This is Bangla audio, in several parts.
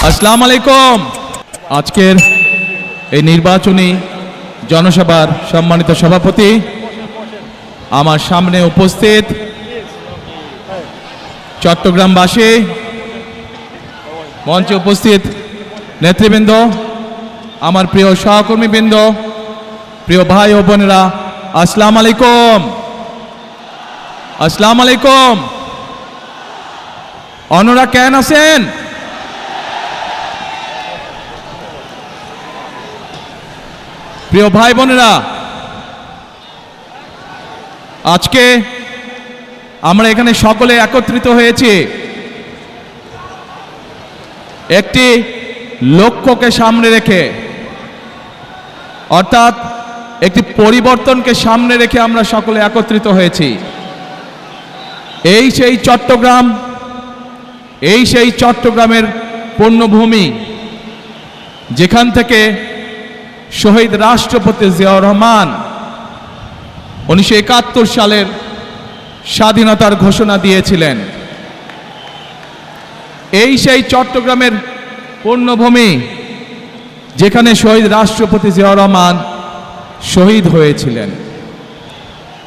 আসসালামু আলাইকুম। আজকের এই নির্বাচনী জনসভার সম্মানিত সভাপতি, আমার সামনে উপস্থিত চট্টগ্রামবাসী, মঞ্চে উপস্থিত নেতৃবৃন্দ, আমার প্রিয় সহকর্মীবৃন্দ, প্রিয় ভাই ও বোনেরা, আসসালামু আলাইকুম। আসসালামু আলাইকুম। অন্যরা কেন আছেন? প্রিয় ভাই বোনেরা, আজকে আমরা এখানে সকলে একত্রিত হয়েছি একটি লক্ষ্যকে সামনে রেখে, অর্থাৎ একটি পরিবর্তনকে সামনে রেখে আমরা সকলে একত্রিত হয়েছি। এই সেই চট্টগ্রাম, এই সেই চট্টগ্রামের পুণ্যভূমি, যেখান থেকে শহীদ রাষ্ট্রপতি জিয়াউর রহমান 1971 সালের স্বাধীনতার ঘোষণা দিয়েছিলেন। এই সেই চট্টগ্রামের পুণ্যভূমি, যেখানে শহীদ রাষ্ট্রপতি জিয়াউর রহমান শহীদ হয়েছিলেন।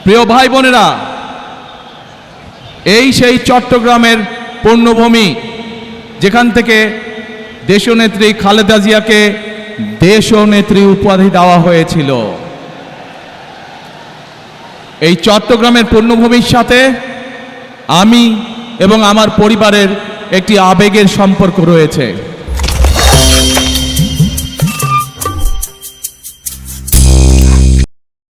প্রিয় ভাই বোনেরা, এই সেই চট্টগ্রামের পুণ্যভূমি, যেখান থেকে দেশনেত্রী খালেদা জিয়াকে দেশনেত্রী উপাধি দেওয়া হয়েছিল। এই চট্টগ্রামের পুণ্যভূমির সাথে আমি এবং আমার পরিবারের একটি আবেগের সম্পর্ক রয়েছে।